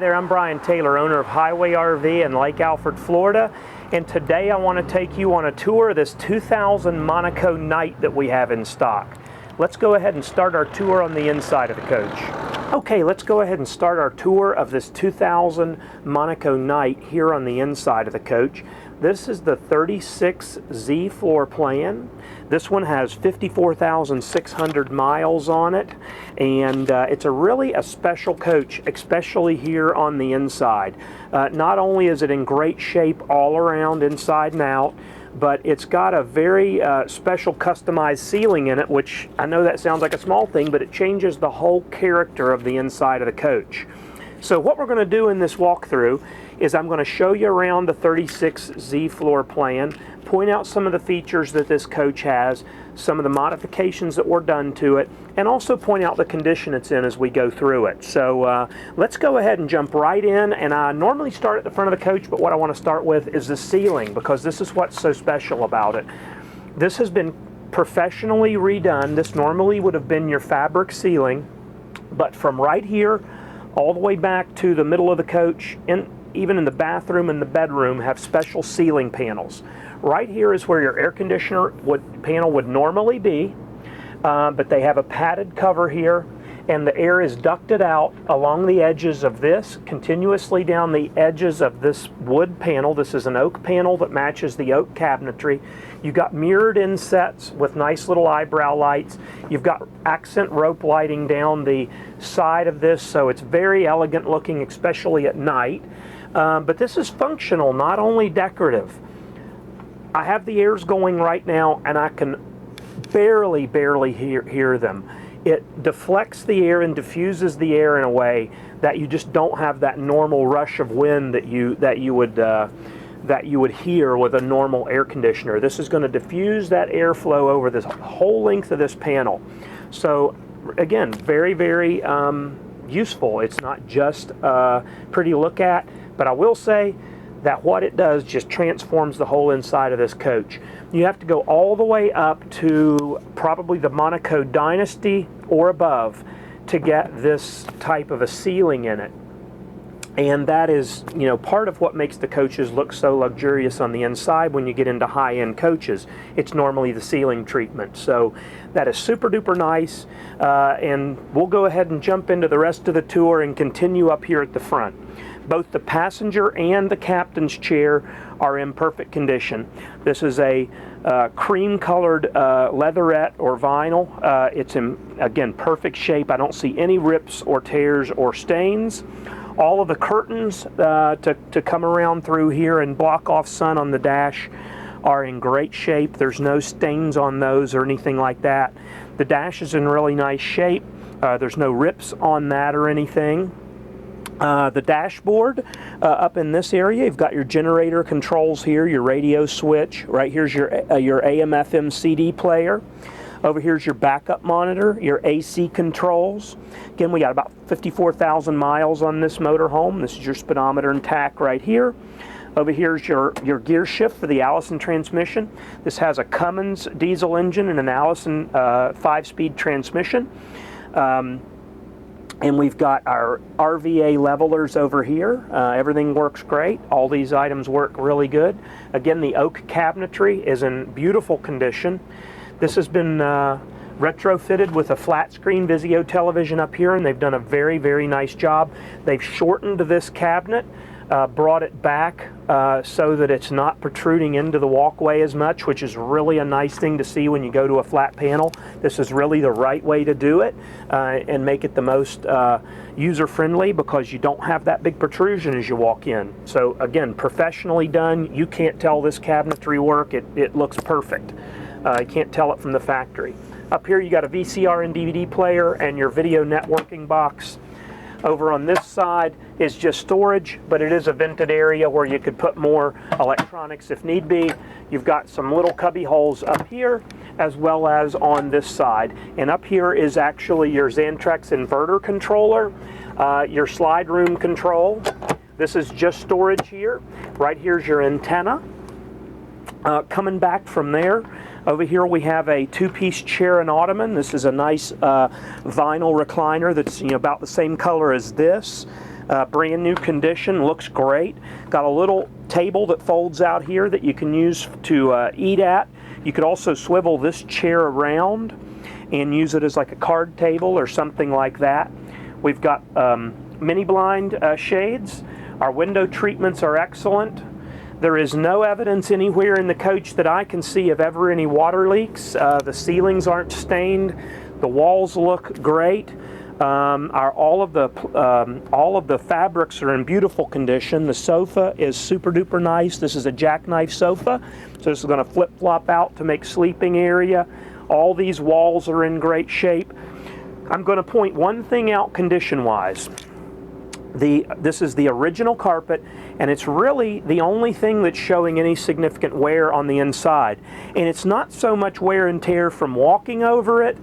there, I'm Brian Taylor, owner of Highway RV in Lake Alfred, Florida, and today I want to take you on a tour of this 2000 Monaco Night that we have in stock. Let's go ahead and start our tour on the inside of the coach. Okay, let's go ahead and start our tour of this 2000 Monaco Night here on the inside of the coach. This is the 36Z floor plan. This one has 54,600 miles on it, and it's really a special coach, especially here on the inside. Not only is it in great shape all around, inside and out, but it's got a very special customized ceiling in it, which I know that sounds like a small thing, but it changes the whole character of the inside of the coach. So what we're going to do in this walkthrough is I'm going to show you around the 36Z floor plan, point out some of the features that this coach has, some of the modifications that were done to it, and also point out the condition it's in as we go through it. So let's go ahead and jump right in. And I normally start at the front of the coach, but what I want to start with is the ceiling, because this is what's so special about it. This has been professionally redone. This normally would have been your fabric ceiling, but from right here all the way back to the middle of the coach, and even in the bathroom and the bedroom, have special ceiling panels. Right here is where your air conditioner panel would normally be, but they have a padded cover here, and the air is ducted out along the edges of this, continuously down the edges of this wood panel. This is an oak panel that matches the oak cabinetry. You've got mirrored insets with nice little eyebrow lights. You've got accent rope lighting down the side of this, so it's very elegant looking, especially at night. But this is functional, not only decorative. I have the airs going right now, and I can barely hear them. It deflects the air and diffuses the air in a way that you just don't have that normal rush of wind that you would hear with a normal air conditioner. This is going to diffuse that airflow over this whole length of this panel. So again, very useful. It's not just pretty to look at, but I will say that what it does just transforms the whole inside of this coach. You have to go all the way up to probably the Monaco Dynasty or above to get this type of a ceiling in it. And that is, you know, part of what makes the coaches look so luxurious on the inside when you get into high-end coaches. It's normally the ceiling treatment. So that is super duper nice. And we'll go ahead and jump into the rest of the tour and continue up here at the front. Both the passenger and the captain's chair are in perfect condition. This is a cream-colored leatherette or vinyl. It's in, again, perfect shape. I don't see any rips or tears or stains. All of the curtains to come around through here and block off sun on the dash are in great shape. There's no stains on those or anything like that. The dash is in really nice shape. There's no rips on that or anything. The dashboard up in this area, you've got your generator controls here, your radio switch. Right here's your AM/FM CD player. Over here's your backup monitor, your AC controls. Again, we got about 54,000 miles on this motorhome. This is your speedometer and tach right here. Over here's your gear shift for the Allison transmission. This has a Cummins diesel engine and an Allison 5-speed transmission. And we've got our RVA levelers over here. Everything works great. All these items work really good. Again, the oak cabinetry is in beautiful condition. This has been retrofitted with a flat screen Vizio television up here, and they've done a very nice job. They've shortened this cabinet, brought it back so that it's not protruding into the walkway as much, which is really a nice thing to see when you go to a flat panel. This is really the right way to do it and make it the most user-friendly, because you don't have that big protrusion as you walk in. So again, professionally done. You can't tell this cabinetry work. It looks perfect. You can't tell it from the factory. Up here you got a VCR and DVD player and your video networking box. Over on this side is just storage, but it is a vented area where you could put more electronics if need be. You've got some little cubby holes up here as well as on this side. And up here is actually your Xantrex inverter controller, your slide room control. This is just storage here. Right here's your antenna. Coming back from there, over here we have a two-piece chair and ottoman. This is a nice vinyl recliner that's about the same color as this. brand new condition, looks great. Got a little table that folds out here that you can use to eat at. You could also swivel this chair around and use it as like a card table or something like that. We've got mini blind shades. Our window treatments are excellent. There is no evidence anywhere in the coach that I can see of ever any water leaks. The ceilings aren't stained. The walls look great. All of the fabrics are in beautiful condition. The sofa is super duper nice. This is a jackknife sofa, so this is going to flip flop out to make sleeping area. All these walls are in great shape. I'm going to point one thing out condition wise. This is the original carpet, and it's really the only thing that's showing any significant wear on the inside. And it's not so much wear and tear from walking over it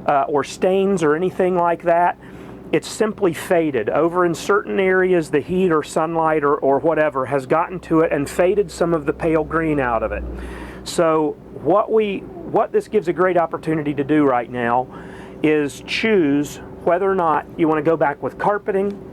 or stains or anything like that. It's simply faded. Over in certain areas, the heat or sunlight or whatever has gotten to it and faded some of the pale green out of it. So what this gives a great opportunity to do right now is choose whether or not you want to go back with carpeting,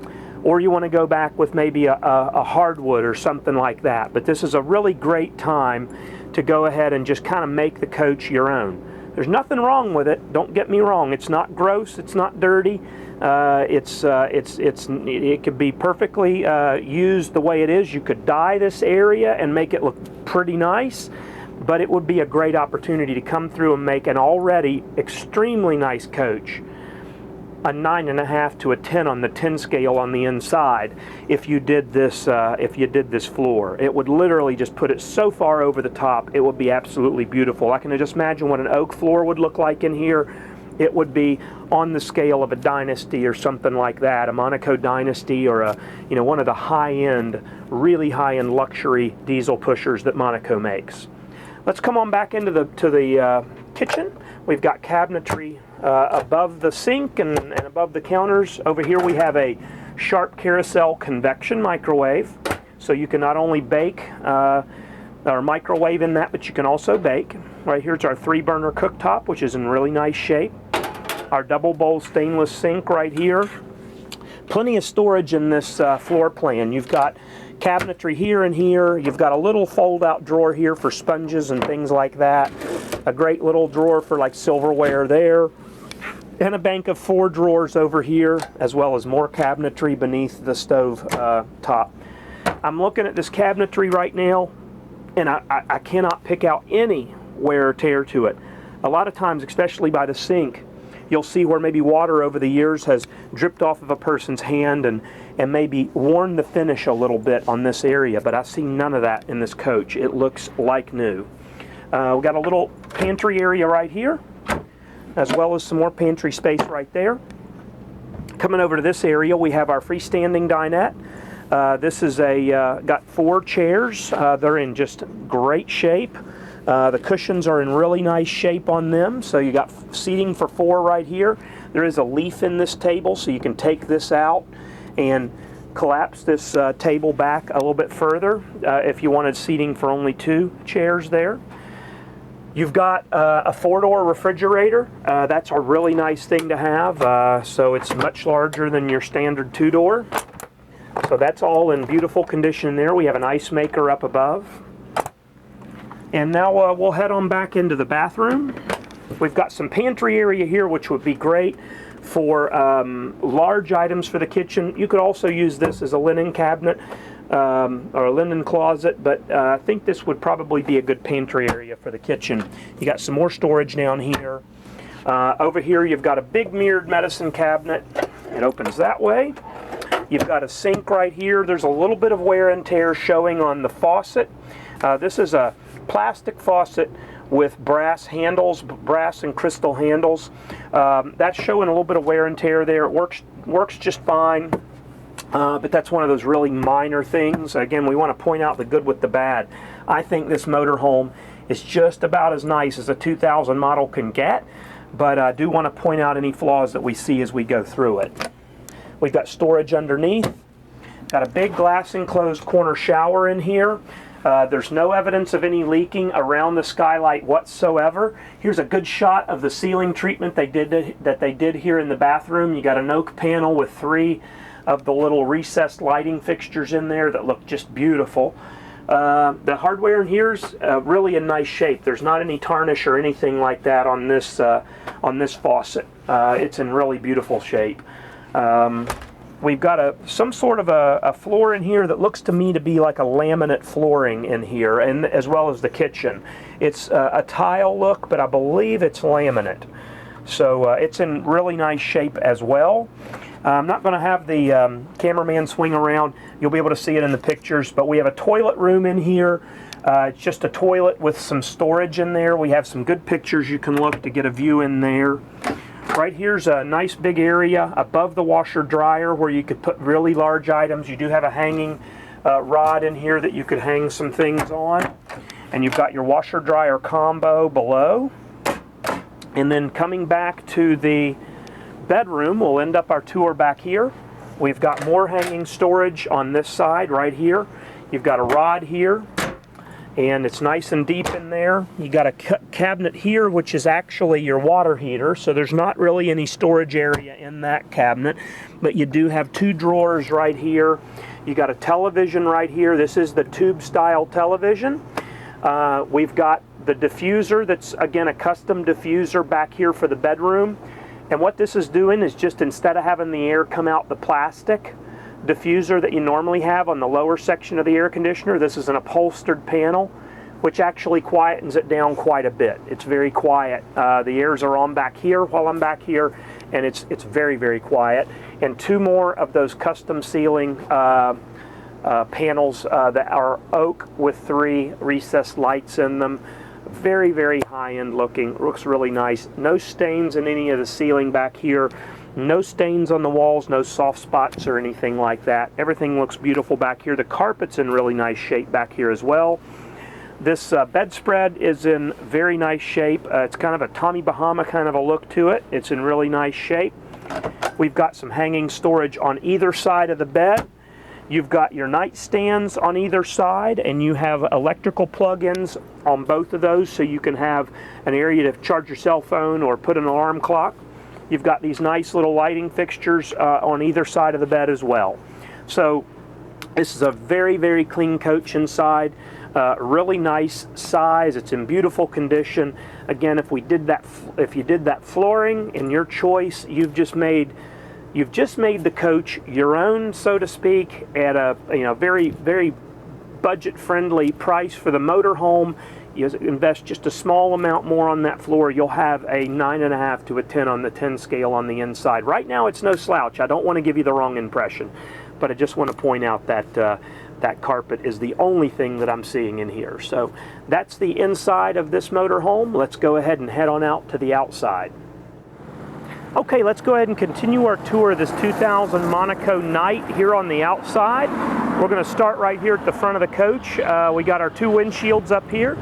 or you want to go back with maybe a hardwood or something like that. But this is a really great time to go ahead and just kind of make the coach your own. There's nothing wrong with it, don't get me wrong. It's not gross, it's not dirty. It could be perfectly used the way it is. You could dye this area and make it look pretty nice, but it would be a great opportunity to come through and make an already extremely nice coach a 9.5 to a 10 on the 10 scale on the inside. If you did this floor, it would literally just put it so far over the top. It would be absolutely beautiful. I can just imagine what an oak floor would look like in here. It would be on the scale of a Dynasty or something like that, a Monaco Dynasty, or one of the high-end, really high-end luxury diesel pushers that Monaco makes. Let's come on back into the kitchen. We've got cabinetry above the sink and above the counters. Over here we have a Sharp Carousel convection microwave, so you can not only bake or microwave in that, but you can also bake. Right here's our 3-burner cooktop, which is in really nice shape. Our double bowl stainless sink right here. Plenty of storage in this floor plan. You've got cabinetry here and here. You've got a little fold-out drawer here for sponges and things like that. A great little drawer for like silverware there. And a bank of 4 drawers over here, as well as more cabinetry beneath the stove top. I'm looking at this cabinetry right now, and I cannot pick out any wear or tear to it. A lot of times, especially by the sink, you'll see where maybe water over the years has dripped off of a person's hand and maybe worn the finish a little bit on this area, but I see none of that in this coach. It looks like new. We've got a little pantry area right here, as well as some more pantry space right there. Coming over to this area, we have our freestanding dinette. This is got 4 chairs. They're in just great shape. The cushions are in really nice shape on them, so you got seating for 4 right here. There is a leaf in this table, so you can take this out and collapse this table back a little bit further if you wanted seating for only 2 chairs there. You've got a 4-door refrigerator. That's a really nice thing to have, so it's much larger than your standard 2-door. So that's all in beautiful condition there. We have an ice maker up above. And now we'll head on back into the bathroom. We've got some pantry area here, which would be great for large items for the kitchen. You could also use this as a linen cabinet or a linen closet, but I think this would probably be a good pantry area for the kitchen. You got some more storage down here. Over here you've got a big mirrored medicine cabinet. It opens that way. You've got a sink right here. There's a little bit of wear and tear showing on the faucet. This is a plastic faucet with brass handles, brass and crystal handles. That's showing a little bit of wear and tear there. It works just fine, but that's one of those really minor things. Again, we want to point out the good with the bad. I think this motorhome is just about as nice as a 2000 model can get, but I do want to point out any flaws that we see as we go through it. We've got storage underneath. Got a big glass enclosed corner shower in here. There's no evidence of any leaking around the skylight whatsoever. Here's a good shot of the ceiling treatment that they did here in the bathroom. You got an oak panel with 3 of the little recessed lighting fixtures in there that look just beautiful. The hardware in here is really in nice shape. There's not any tarnish or anything like that on this faucet. It's in really beautiful shape. We've got some sort of a floor in here that looks to me to be like a laminate flooring in here, and as well as the kitchen. It's a tile look, but I believe it's laminate. So it's in really nice shape as well. I'm not going to have the cameraman swing around. You'll be able to see it in the pictures, but we have a toilet room in here. It's just a toilet with some storage in there. We have some good pictures you can look to get a view in there. Right here's a nice big area above the washer dryer where you could put really large items. You do have a hanging rod in here that you could hang some things on. And you've got your washer dryer combo below. And then coming back to the bedroom, we'll end up our tour back here. We've got more hanging storage on this side right here. You've got a rod here, and it's nice and deep in there. You got a cabinet here, which is actually your water heater, so there's not really any storage area in that cabinet, but you do have two drawers right here. You got a television right here. This is the tube style television. We've got the diffuser that's, again, a custom diffuser back here for the bedroom. And what this is doing is just, instead of having the air come out the plastic diffuser that you normally have on the lower section of the air conditioner, this is an upholstered panel, which actually quietens it down quite a bit. It's very quiet. The airs are on back here while I'm back here, and it's very, very quiet. And two more of those custom ceiling panels that are oak with 3 recessed lights in them. Very, very high-end looking. Looks really nice. No stains in any of the ceiling back here. No stains on the walls, no soft spots or anything like that. Everything looks beautiful back here. The carpet's in really nice shape back here as well. This bedspread is in very nice shape. It's kind of a Tommy Bahama kind of a look to it. It's in really nice shape. We've got some hanging storage on either side of the bed. You've got your nightstands on either side, and you have electrical plug-ins on both of those, so you can have an area to charge your cell phone or put an alarm clock. You've got these nice little lighting fixtures on either side of the bed as well. So this is a very, very clean coach inside. Really nice size. It's in beautiful condition. Again, if you did that flooring in your choice, you've just made the coach your own, so to speak, at a very, very budget-friendly price for the motorhome. You invest just a small amount more on that floor, you'll have a 9.5 to a 10 on the 10 scale on the inside. Right now, it's no slouch. I don't want to give you the wrong impression, but I just want to point out that that carpet is the only thing that I'm seeing in here. So that's the inside of this motorhome. Let's go ahead and head on out to the outside. Okay, let's go ahead and continue our tour of this 2000 Monaco Night here on the outside. We're going to start right here at the front of the coach. We got our 2 windshields up here.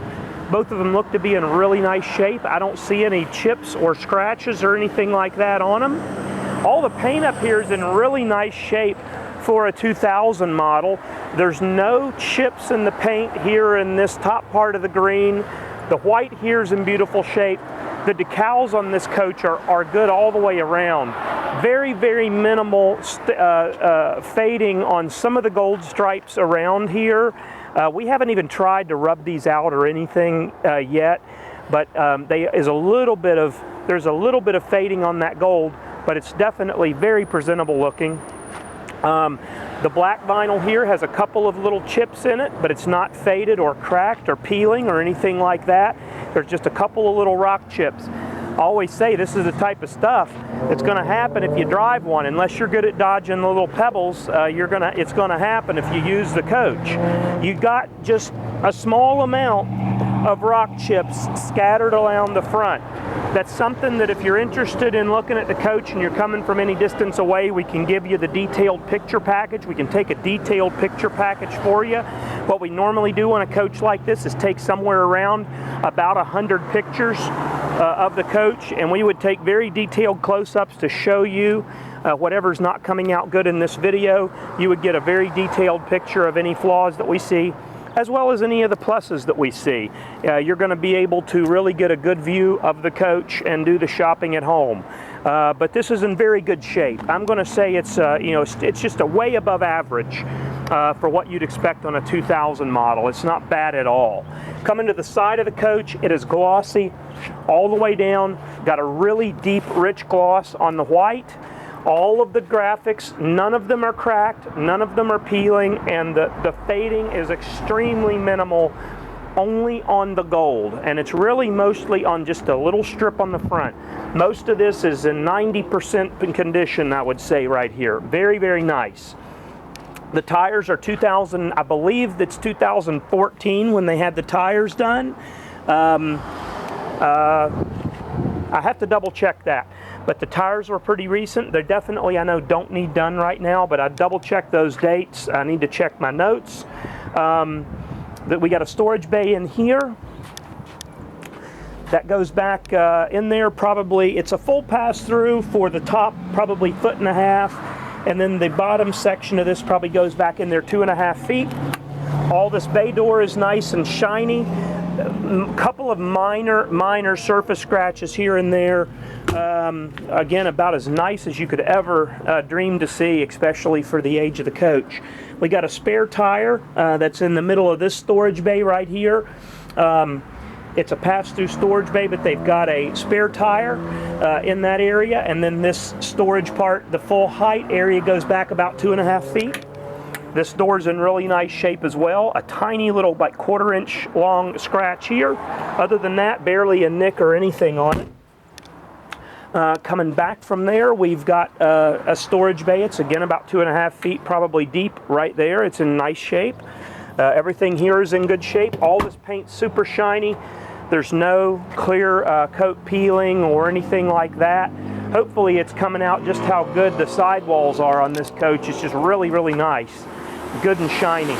Both of them look to be in really nice shape. I don't see any chips or scratches or anything like that on them. All the paint up here is in really nice shape for a 2000 model. There's no chips in the paint here in this top part of the green. The white here is in beautiful shape. The decals on this coach are good all the way around. Very, very minimal fading on some of the gold stripes around here. We haven't even tried to rub these out or anything yet, but there's a little bit of fading on that gold, but it's definitely very presentable looking. The black vinyl here has a couple of little chips in it, but it's not faded or cracked or peeling or anything like that. There's just a couple of little rock chips. I always say this is the type of stuff that's going to happen if you drive one. Unless you're good at dodging the little pebbles, it's going to happen if you use the coach. You got just a small amount of rock chips scattered around the front. That's something that if you're interested in looking at the coach and you're coming from any distance away, we can give you the detailed picture package. We can take a detailed picture package for you. What we normally do on a coach like this is take somewhere around about 100 pictures of the coach, and we would take very detailed close-ups to show you whatever's not coming out good in this video. You would get a very detailed picture of any flaws that we see, as well as any of the pluses that we see. You're going to be able to really get a good view of the coach and do the shopping at home. but this is in very good shape. I'm going to say it's it's just a way above average for what you'd expect on a 2000 model. It's not bad at all. Coming to the side of the coach, it is glossy all the way down. Got a really deep, rich gloss on the white. All of the graphics, none of them are cracked, none of them are peeling, and the fading is extremely minimal, only on the gold, and it's really mostly on just a little strip on the front. Most of this is in 90% condition, I would say, right here. Very, very nice. The tires are 2000, I believe that's 2014 when they had the tires done. I have to double check that. But the tires were pretty recent. They definitely, I know, don't need done right now, but I double checked those dates. I need to check my notes. That we got a storage bay in here. That goes back in there probably, it's a full pass-through for the top, probably 1.5 feet. And then the bottom section of this probably goes back in there 2.5 feet. All this bay door is nice and shiny. A couple of minor surface scratches here and there. Again, about as nice as you could ever dream to see, especially for the age of the coach. We got a spare tire that's in the middle of this storage bay right here. It's a pass-through storage bay, but they've got a spare tire in that area, and then this storage part, the full height area, goes back about 2.5 feet. This door's in really nice shape as well. A tiny little, like 1/4 inch long scratch here. Other than that, barely a nick or anything on it. Coming back from there, we've got a storage bay. It's again about 2.5 feet, probably deep right there. It's in nice shape. Everything here is in good shape. All this paint's super shiny. There's no clear coat peeling or anything like that. Hopefully it's coming out just how good the sidewalls are on this coach. It's just really, really nice. Good and shiny.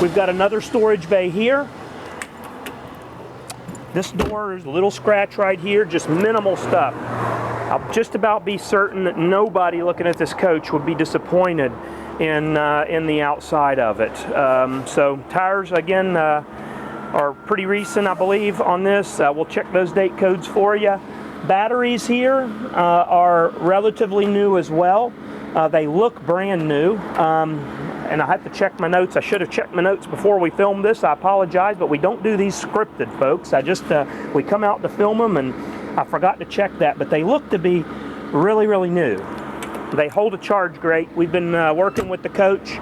We've got another storage bay here. This door is a little scratch right here, just minimal stuff. I'll just about be certain that nobody looking at this coach would be disappointed in the outside of it. So tires, again, are pretty recent, I believe, on this. We'll check those date codes for you. Batteries here are relatively new as well. They look brand new. And I have to check my notes. I should have checked my notes before we filmed this. I apologize, but we don't do these scripted, folks. We come out to film them, and I forgot to check that. But they look to be really, really new. They hold a charge great. We've been working with the coach,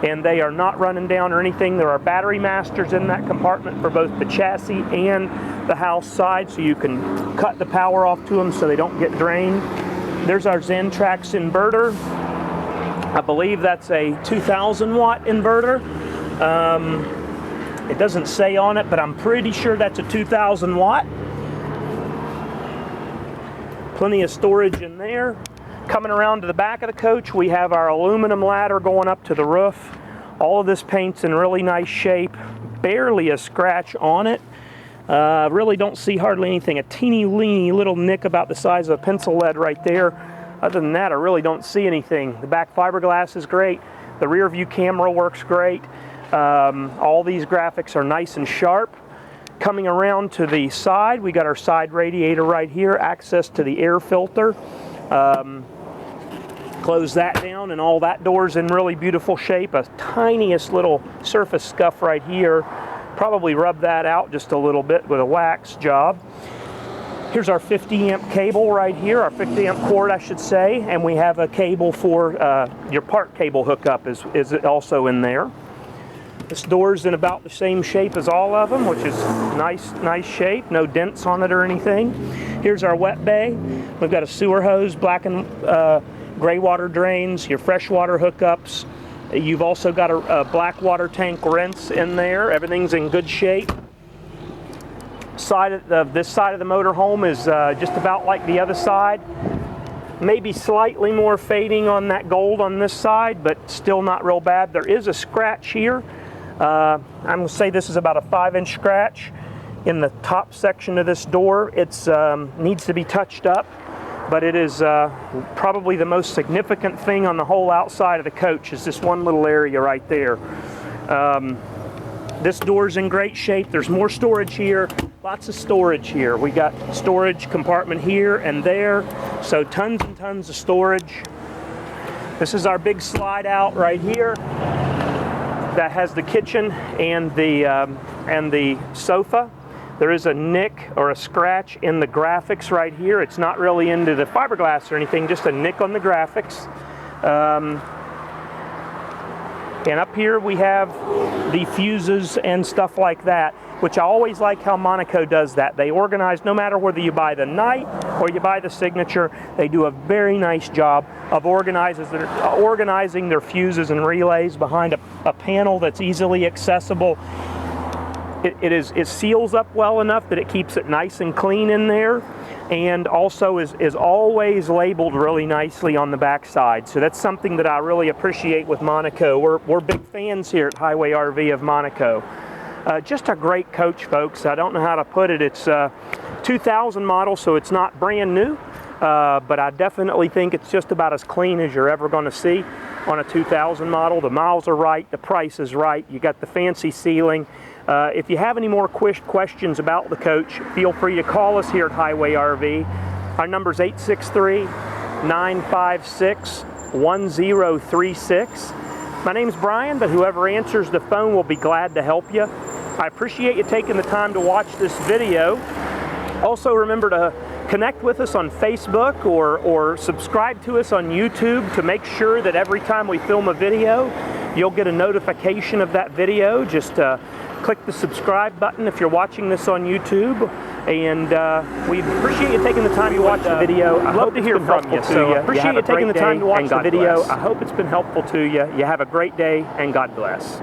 and they are not running down or anything. There are battery masters in that compartment for both the chassis and the house side, so you can cut the power off to them so they don't get drained. There's our Zentrax inverter. I believe that's a 2000 watt inverter. It doesn't say on it, but I'm pretty sure that's a 2000 watt. Plenty of storage in there. Coming around to the back of the coach, we have our aluminum ladder going up to the roof. All of this paint's in really nice shape. Barely a scratch on it. Really don't see hardly anything. A teeny weeny little nick about the size of a pencil lead right there. Other than that, I really don't see anything. The back fiberglass is great. The rear view camera works great. All these graphics are nice and sharp. Coming around to the side, we got our side radiator right here, access to the air filter. Close that down, and all that door's in really beautiful shape. A tiniest little surface scuff right here. Probably rub that out just a little bit with a wax job. Here's our 50 amp cable right here, our 50 amp cord, I should say, and we have a cable for your part cable hookup is also in there. This door's in about the same shape as all of them, which is nice shape, no dents on it or anything. Here's our wet bay. We've got a sewer hose, black and gray water drains, your freshwater hookups. You've also got a black water tank rinse in there. Everything's in good shape. This side of the motorhome is just about like the other side. Maybe slightly more fading on that gold on this side, but still not real bad. There is a scratch here. I'm going to say this is about a 5-inch scratch in the top section of this door. It needs to be touched up, but it is probably the most significant thing on the whole outside of the coach is this one little area right there. This door's in great shape. There's more storage here. Lots of storage here. We got storage compartment here and there. So tons and tons of storage. This is our big slide out right here that has the kitchen and the sofa. There is a nick or a scratch in the graphics right here. It's not really into the fiberglass or anything, just a nick on the graphics. And up here we have the fuses and stuff like that, which I always like how Monaco does that. They organize, no matter whether you buy the Night or you buy the Signature, they do a very nice job of organizing their fuses and relays behind a panel that's easily accessible. It seals up well enough that it keeps it nice and clean in there, and also is always labeled really nicely on the back side. So that's something that I really appreciate with Monaco. We're big fans here at Highway RV of Monaco. Just a great coach, folks. I don't know how to put it. It's 2000 model, so it's not brand new, but I definitely think it's just about as clean as you're ever going to see on a 2000 model. The miles are right, the price is right, you got the fancy ceiling. If you have any more questions about the coach, feel free to call us here at Highway RV. Our number is 863-956-1036. My name's Brian, but whoever answers the phone will be glad to help you. I appreciate you taking the time to watch this video. Also, remember to connect with us on Facebook or subscribe to us on YouTube to make sure that every time we film a video, you'll get a notification of that video. Just click the subscribe button if you're watching this on YouTube, and we appreciate you taking the time to watch the video. I'd love to hear from you, so appreciate you taking the time to watch the video. I hope it's been helpful to you. You have a great day, and God bless.